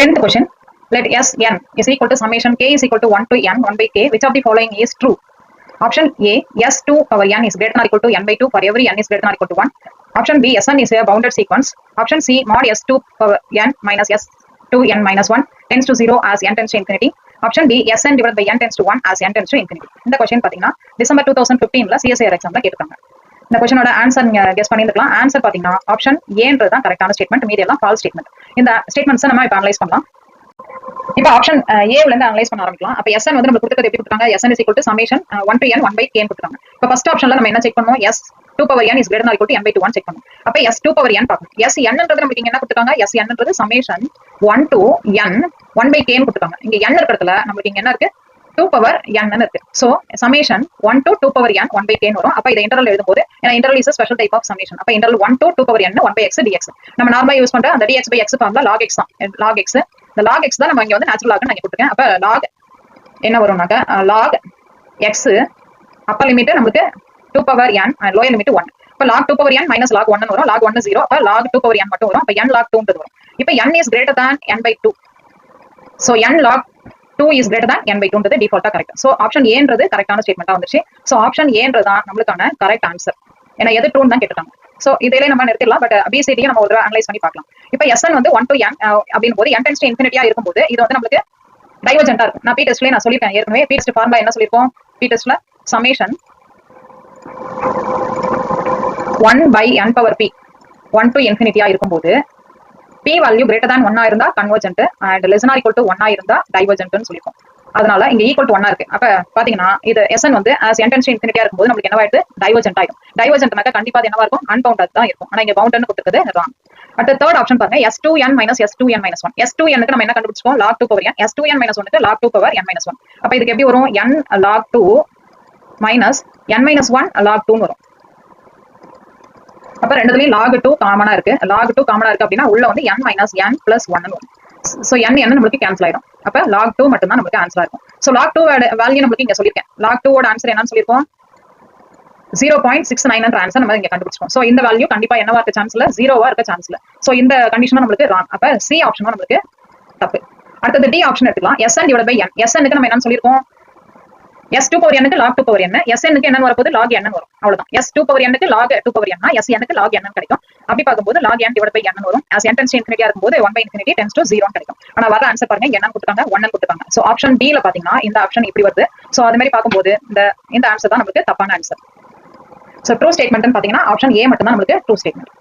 10th question. Let Sn is equal to summation k is equal to 1 to n 1 by k. Which of the following is true? Option A, S2 power n is greater than or equal to n by 2 for every n is greater than or equal to 1. Option B, Sn is a bounded sequence. Option C, mod S2 power n minus S2n minus 1 tends to 0 as n tends to infinity. Option D, Sn divided by n tends to 1 as n tends to infinity. இந்த question பாத்தீங்கன்னா December 2015ல CSIR எக்ஸாம்ல கேட்டாங்க. இந்த கொஸ்டினோட answer நீங்க guess பண்ணிருக்கலாம். Answer பாத்தீங்கன்னா option ஏன்றது தான் கரெக்டான ஸ்டேட்மெண்ட், மீதி எல்லாம் ஃபால்ஸ் ஸ்டேட்மெண்ட். இந்த ஸ்டேட்மெண்ட்ஸ் நம்ம இப்ப அனலைஸ் பண்ணலாம். இப்ப ஆப்ஷன் ஏல இருந்து அனலைஸ் பண்ண ஆரம்பிக்கலாம். அப்ப Sn வந்து நமக்கு கொடுத்தது எப்படி கொடுத்தாங்க? Sn is equal to summation 1 to n 1 by k கொடுத்தாங்க. இப்ப ஃபர்ஸ்ட் ஆப்ஷன்ல நம்ம என்ன செக் பண்ணோம்? S2 power n is greater than or equal to n by 2 1 check பண்ணோம். அப்ப S2 power n பார்க்கணும். Sn நமக்கு இங்க என்ன கொடுத்தாங்க? Sn summation 1 to n 1 by k ன்னு கொடுத்தாங்க. இங்க n இருக்கிறதுல நமக்கு இங்க என்ன இருக்கு? 2 power n ன்னு இருக்கு. So summation 1 to 2 power n 1 by k ன்னு வரும். அப்ப இத இன்டர்வல் எழுதும்போது ஏன்னா interval is a special type of summation. அப்ப interval 1 to 2 power n 1 by x dx. நம்ம நார்மலா யூஸ் பண்ற அந்த dx by x formula log x தான். log x இந்த log x தான் நம்ம இங்க வந்து நேச்சுரல் லாக் நான் கொடுத்துருக்கேன். அப்ப log என்ன வரும்னாக்க log x அப்பர் லிமிட் நமக்கு 2 power n லோயர் லிமிட் 1. அப்ப log 2 power n minus log 1 ன்னு வரும். log 1 0. அப்ப log 2 power n மட்டும் வரும். அப்ப n log 2 ன்றது வரும். இப்ப n is greater than n by 2. so n log 2 is greater than n by 2 ன்றது டிஃபால்ட்டா கரெக்ட். சோ ஆப்ஷன் A ன்றது கரெக்டான ஸ்டேட்மெண்டா வந்துச்சு. சோ ஆப்ஷன் A ன்றது தான் நமக்கான கரெக்ட் ஆன்சர். ஏன்னா எது ட்ரூன்னு தான் கேட்டுட்டாங்க. சோ இதையில நம்ம நிறுத்திடலாம். பட் BCD நம்ம ஒரு அனலைஸ் பண்ணி பார்க்கலாம். இப்ப Sn வந்து 1 to n அப்படின் போது n tends to infinity இருக்கும்போது இது வந்து நமக்கு டைவர்ஜென்ட்டா இருக்கும். நான் P-டெஸ்ட்லயே நான் சொல்லிட்டேன் ஏற்கனவே. P-டெஸ்ட் ஃபார்முலா என்ன சொல்லிருக்கோம்? P-டெஸ்ட்ல summation 1 by n power p 1 to infinity இருக்கும்போது p வேல்யூ greater than 1 இருந்தா convergent and less than or equal to 1 இருந்தா டைவர்ஜென்ட்னு சொல்லிருக்கோம். அதனால இங்க ஈக்குவல் டு 1 இருக்கு. அப்ப பாத்தீங்கன்னா இது Sn வந்து as n tends to infinity இருக்கும்போது நமக்கு என்னவாயிடுது? டைவர்ஜென்ட் ஆயிடும். டைவர்ஜென்ட்னாக்க கண்டிப்பா அது என்னவா இருக்கும்? அன்பவுண்டட் தான் இருக்கும். ஆனா இங்க பவுண்டட்னு கொடுத்துருக்குது ராங். அடுத்த தேர்ட் ஆப்ஷன் பாருங்க S2n minus S2n minus 1. S2n க்கு நம்ம என்ன கண்டுபிடிச்சோம்? log 2 power n. S2n minus 1 க்கு log 2 power n minus 1. அப்ப இதுக்கு எப்படி வரும்? n log 2 minus n minus 1 log 2 ன்னு வரும். அப்ப ரெண்டுலயும் log 2 காமனா இருக்கு. log 2 காமனா இருக்கு அப்படின்னா உள்ள வந்து n minus n plus 1 ன்னு வரும். சோ n நமக்கு கேன்சல் ஆயிடும். அப்ப log 2 மட்டும் தான் நமக்கு ஆன்சரா இருக்கும். சோ log 2 வேல்யூ நமக்கு இங்க சொல்லிருக்கேன். log 2 ஓட ஆன்சர் என்னன்னு சொல்லிருக்கோம்? 0.69 என்ற ஆன்சர் நம்ம இங்க கண்டுபிடிச்சோம். சோ இந்த வேல்யூ கண்டிப்பா என்னவா இருக்க சான்ஸ் இல்ல, 0வா இருக்க சான்ஸ் இல்ல. சோ இந்த கண்டிஷன் நமக்கு ராங். அப்ப C ஆப்ஷன் நமக்கு தப்பு. அடுத்து D ஆப்ஷன் எடுத்துக்கலாம். Sn divided by n. Sn க்கு நம்ம என்னன்னு சொல்லிருக்கோம்? S2 power n க்கு log 2 power n. Sn க்கு என்ன வரப்போகுது? log n வரும். அவ்வளவுதான். S2 power n க்கு log 2 power n னா Sn க்கு log n கிடைக்கும். அப்படி பார்க்கும்போது log n divided by n வரும். as n tends to infinity இருக்கும்போது 1 by infinity tends to 0 கிடைக்கும். ஆனா வர ஆன்சர் பாருங்க n கொடுத்தாங்க 1 கொடுத்தாங்க. சோ ஆப்ஷன் D ல பாத்தீங்கன்னா இந்த ஆப்ஷன் இப்படி வருது. சோ அது மாதிரி பார்க்கும்போது இந்த ஆன்சர் தான் நமக்கு தப்பான ஆன்சர். சோ ட்ரூ ஸ்டேட்மென்ட்னு பாத்தீங்கன்னா ஆப்ஷன் A மட்டும் தான் நமக்கு ட்ரூ ஸ்டேட்மென்ட்.